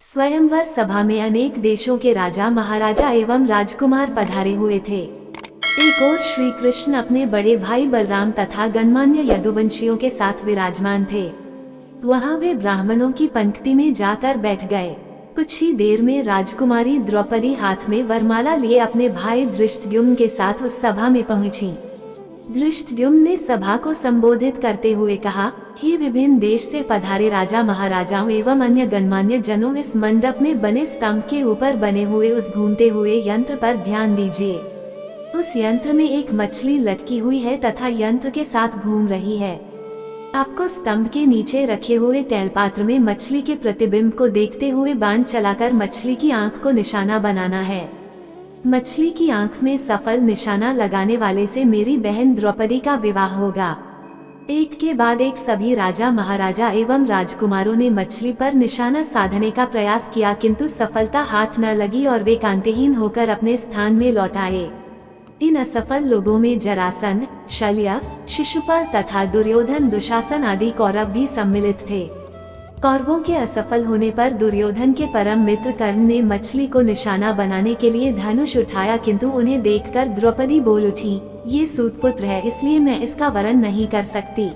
स्वयंवर सभा में अनेक देशों के राजा महाराजा एवं राजकुमार पधारे हुए थे। एक ओर श्री कृष्ण अपने बड़े भाई बलराम तथा गणमान्य यदुवंशियों के साथ विराजमान थे। वहां वे ब्राह्मणों की पंक्ति में जाकर बैठ गए। कुछ ही देर में राजकुमारी द्रौपदी हाथ में वरमाला लिए अपने भाई धृष्टद्युम्न के साथ उस सभा में पहुंची। धृष्टद्युम्न ने सभा को संबोधित करते हुए कहा, हे विभिन्न देश से पधारे राजा महाराजाओं एवं अन्य गणमान्य जनों, इस मंडप में बने स्तंभ के ऊपर बने हुए उस घूमते हुए यंत्र पर ध्यान दीजिए। उस यंत्र में एक मछली लटकी हुई है तथा यंत्र के साथ घूम रही है। आपको स्तंभ के नीचे रखे हुए तैलपात्र में मछली के प्रतिबिंब को देखते हुए बाण चलाकर मछली की आंख को निशाना बनाना है। मछली की आंख में सफल निशाना लगाने वाले से मेरी बहन द्रौपदी का विवाह होगा। एक के बाद एक सभी राजा महाराजा एवं राजकुमारों ने मछली पर निशाना साधने का प्रयास किया, किंतु सफलता हाथ न लगी और वे कांतिहीन होकर अपने स्थान में लौट आए। इन असफल लोगों में जरासंध, शल्य, शिशुपाल तथा दुर्योधन, दुशासन आदि कौरव भी सम्मिलित थे। कौरवों के असफल होने पर दुर्योधन के परम मित्र कर्ण ने मछली को निशाना बनाने के लिए धनुष उठाया, किंतु उन्हें देखकर द्रौपदी बोल उठी, ये सूतपुत्र है, इसलिए मैं इसका वरण नहीं कर सकती।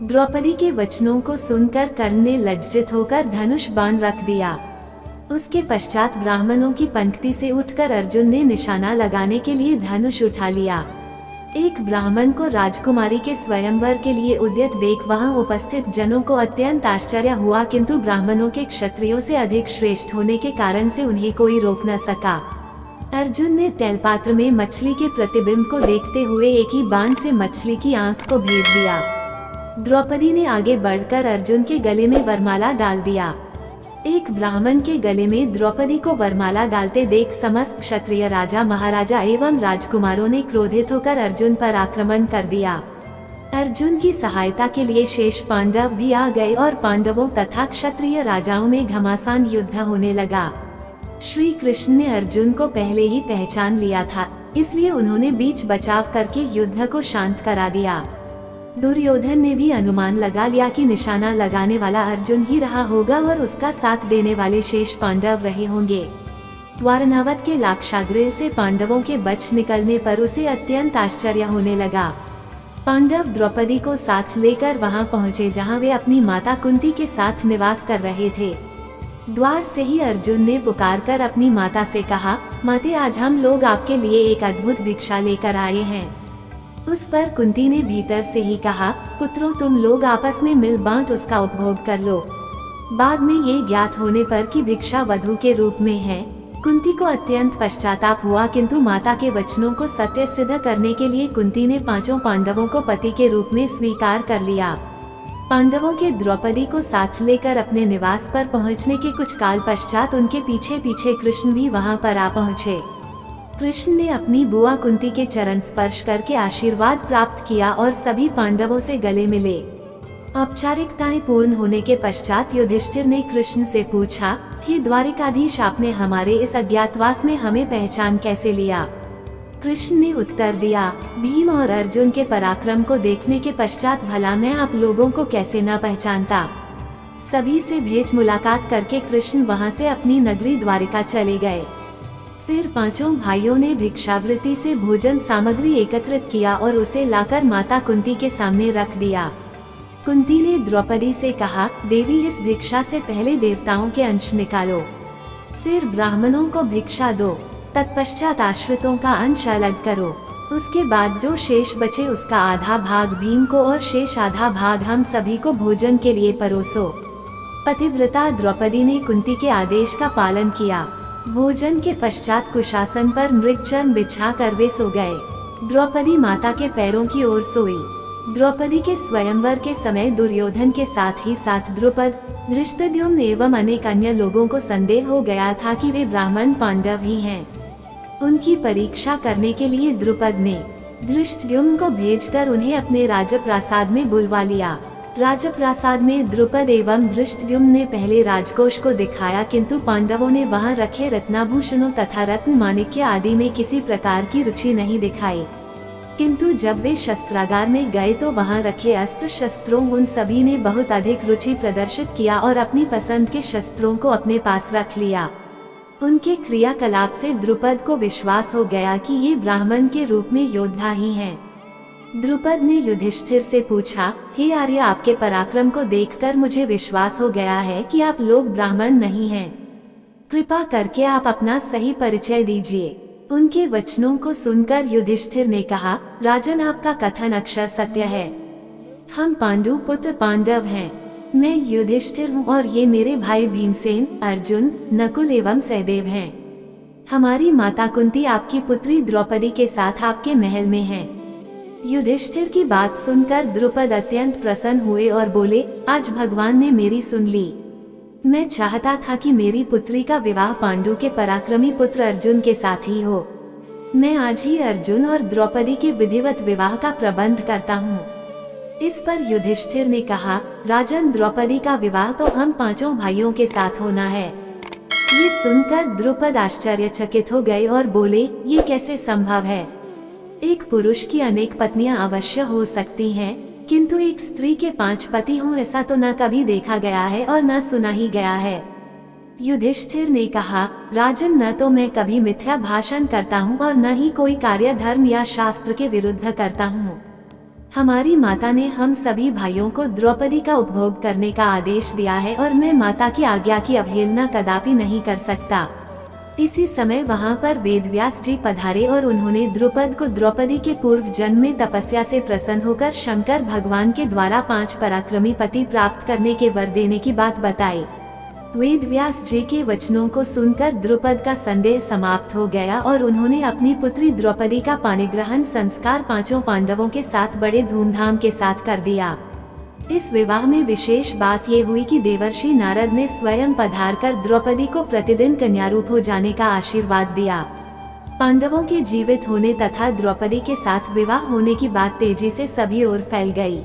द्रौपदी के वचनों को सुनकर कर्ण ने लज्जित होकर धनुष बाण रख दिया। उसके पश्चात ब्राह्मणों की पंक्ति से उठकर अर्जुन ने निशाना लगाने के लिए धनुष उठा लिया। एक ब्राह्मण को राजकुमारी के स्वयंवर के लिए उद्यत देख वहां उपस्थित जनों को अत्यंत आश्चर्य हुआ, किंतु ब्राह्मणों के क्षत्रियों से अधिक श्रेष्ठ होने के कारण से उन्हें कोई रोक न सका। अर्जुन ने तैलपात्र में मछली के प्रतिबिंब को देखते हुए एक ही बाण से मछली की आंख को भेद दिया। द्रौपदी ने आगे बढ़कर अर्जुन के गले में वरमाला डाल दिया। एक ब्राह्मण के गले में द्रौपदी को वरमाला डालते देख समस्त क्षत्रिय राजा महाराजा एवं राजकुमारों ने क्रोधित होकर अर्जुन पर आक्रमण कर दिया। अर्जुन की सहायता के लिए शेष पांडव भी आ गए और पांडवों तथा क्षत्रिय राजाओं में घमासान युद्ध होने लगा। श्री कृष्ण ने अर्जुन को पहले ही पहचान लिया था, इसलिए उन्होंने बीच बचाव करके युद्ध को शांत करा दिया। दुर्योधन ने भी अनुमान लगा लिया कि निशाना लगाने वाला अर्जुन ही रहा होगा और उसका साथ देने वाले शेष पांडव रहे होंगे। वारणावत के लाक्षागृह से पांडवों के बच निकलने पर उसे अत्यंत आश्चर्य होने लगा। पांडव द्रौपदी को साथ लेकर वहां पहुंचे जहां वे अपनी माता कुंती के साथ निवास कर रहे थे। द्वार से ही अर्जुन ने पुकारकर अपनी माता से कहा, माते, आज हम लोग आपके लिए एक अद्भुत भिक्षा लेकर आए हैं। उस पर कुंती ने भीतर से ही कहा, पुत्रों, तुम लोग आपस में मिल बांट उसका उपभोग कर लो। बाद में ये ज्ञात होने पर कि भिक्षा वधु के रूप में है, कुंती को अत्यंत पश्चाताप हुआ, किंतु माता के वचनों को सत्य सिद्ध करने के लिए कुंती ने पांचों पांडवों को पति के रूप में स्वीकार कर लिया। पांडवों के द्रौपदी को साथ लेकर अपने निवास पर पहुंचने के कुछ काल पश्चात उनके पीछे पीछे कृष्ण भी वहां पर आ पहुंचे। कृष्ण ने अपनी बुआ कुंती के चरण स्पर्श करके आशीर्वाद प्राप्त किया और सभी पांडवों से गले मिले। औपचारिकताएं पूर्ण होने के पश्चात युधिष्ठिर ने कृष्ण से पूछा, हे द्वारिकाधीश, आपने हमारे इस अज्ञातवास में हमें पहचान कैसे लिया? कृष्ण ने उत्तर दिया, भीम और अर्जुन के पराक्रम को देखने के पश्चात भला मैं आप लोगों को कैसे न पहचानता। सभी से भेंट मुलाकात करके कृष्ण वहां से अपनी नगरी द्वारिका चले गए। फिर पांचों भाइयों ने भिक्षावृत्ति से भोजन सामग्री एकत्रित किया और उसे लाकर माता कुंती के सामने रख दिया। कुंती ने द्रौपदी से कहा, देवी, इस भिक्षा से पहले देवताओं के अंश निकालो, फिर ब्राह्मणों को भिक्षा दो, तत्पश्चात आश्रितों का अंश अलग करो। उसके बाद जो शेष बचे उसका आधा भाग भीम को और शेष आधा भाग हम सभी को भोजन के लिए परोसो। पतिव्रता द्रौपदी ने कुंती के आदेश का पालन किया। भोजन के पश्चात कुशासन पर मृगचर्म बिछा कर वे सो गए। द्रौपदी माता के पैरों की ओर सोई। द्रौपदी के स्वयंवर के समय दुर्योधन के साथ ही साथ द्रुपद, धृष्टद्युम्न एवं अनेक अन्य लोगों को संदेह हो गया था कि वे ब्राह्मण पांडव ही हैं। उनकी परीक्षा करने के लिए द्रुपद ने धृष्टद्युम्न को भेजकर उन्हें अपने राजप्रासाद में बुलवा लिया। राजप्रासाद में द्रुपद एवं धृष्टद्युम्न ने पहले राजकोष को दिखाया, किंतु पांडवों ने वहां रखे रत्नाभूषणों तथा रत्न माणिक्य आदि में किसी प्रकार की रुचि नहीं दिखाई। किंतु जब वे शस्त्रागार में गए तो वहां रखे अस्त्र शस्त्रों उन सभी ने बहुत अधिक रुचि प्रदर्शित किया और अपनी पसंद के शस्त्रों को अपने पास रख लिया। उनके क्रियाकलाप से द्रुपद को विश्वास हो गया कि ये ब्राह्मण के रूप में योद्धा ही हैं। द्रुपद ने युधिष्ठिर से पूछा, हे आर्य, आपके पराक्रम को देखकर मुझे विश्वास हो गया है कि आप लोग ब्राह्मण नहीं हैं। कृपा करके आप अपना सही परिचय दीजिए। उनके वचनों को सुनकर युधिष्ठिर ने कहा, राजन, आपका कथन अक्षर सत्य है। हम पांडु पुत्र पांडव हैं। मैं युधिष्ठिर हूँ और ये मेरे भाई भीमसेन, अर्जुन, नकुल एवं सहदेव हैं। हमारी माता कुंती आपकी पुत्री द्रौपदी के साथ आपके महल में है। युधिष्ठिर की बात सुनकर द्रुपद अत्यंत प्रसन्न हुए और बोले, आज भगवान ने मेरी सुन ली। मैं चाहता था कि मेरी पुत्री का विवाह पांडु के पराक्रमी पुत्र अर्जुन के साथ ही हो। मैं आज ही अर्जुन और द्रौपदी के विधिवत विवाह का प्रबंध करता हूँ। इस पर युधिष्ठिर ने कहा, राजन, द्रौपदी का विवाह तो हम पांचों भाइयों के साथ होना है। ये सुनकर द्रुपद आश्चर्यचकित हो गए और बोले, ये कैसे संभव है? एक पुरुष की अनेक पत्नियां अवश्य हो सकती हैं, किंतु एक स्त्री के 5 पति हों ऐसा तो न कभी देखा गया है और न सुना ही गया है। युधिष्ठिर ने कहा, राजन, न तो मैं कभी मिथ्या भाषण करता हूँ और न ही कोई कार्य धर्म या शास्त्र के विरुद्ध करता हूँ। हमारी माता ने हम सभी भाइयों को द्रौपदी का उपभोग करने का आदेश दिया है और मैं माता की आज्ञा की अवहेलना कदापि नहीं कर सकता। इसी समय वहां पर वेदव्यास जी पधारे और उन्होंने द्रुपद को द्रौपदी के पूर्व जन्म में तपस्या से प्रसन्न होकर शंकर भगवान के द्वारा 5 पराक्रमी पति प्राप्त करने के वर देने की बात बताई। वेदव्यास जी के वचनों को सुनकर द्रुपद का संदेह समाप्त हो गया और उन्होंने अपनी पुत्री द्रौपदी का पाणिग्रहण संस्कार 5 पांडवों के साथ बड़े धूमधाम के साथ कर दिया। इस विवाह में विशेष बात ये हुई कि देवर्षि नारद ने स्वयं पधारकर द्रौपदी को प्रतिदिन कन्यारूप हो जाने का आशीर्वाद दिया। पांडवों के जीवित होने तथा द्रौपदी के साथ विवाह होने की बात तेजी से सभी ओर फैल गई।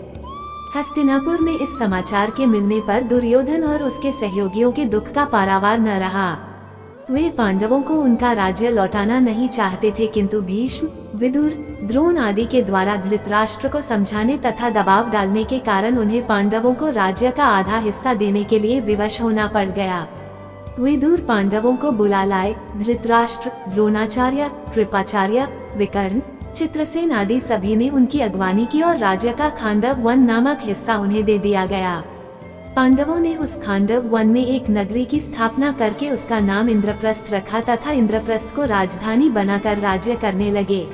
हस्तिनापुर में इस समाचार के मिलने पर दुर्योधन और उसके सहयोगियों के दुख का पारावार न रहा। वे पांडवों को उनका राज्य लौटाना नहीं चाहते थे, किंतु भीष्म, विदुर, द्रोण आदि के द्वारा धृतराष्ट्र को समझाने तथा दबाव डालने के कारण उन्हें पांडवों को राज्य का आधा हिस्सा देने के लिए विवश होना पड़ गया। विदुर पांडवों को बुला लाए। धृतराष्ट्र, द्रोणाचार्य, कृपाचार्य, विकर्ण, चित्रसेन आदि सभी ने उनकी अगवानी की और राज्य का खांडव वन नामक हिस्सा उन्हें दे दिया गया। पांडवों ने उस खांडव वन में एक नगरी की स्थापना करके उसका नाम इंद्रप्रस्थ रखा तथा इंद्रप्रस्थ को राजधानी बनाकर राज्य करने लगे।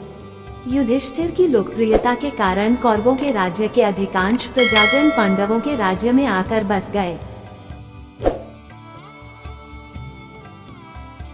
युधिष्ठिर की लोकप्रियता के कारण कौरवों के राज्य के अधिकांश प्रजाजन पांडवों के राज्य में आकर बस गए।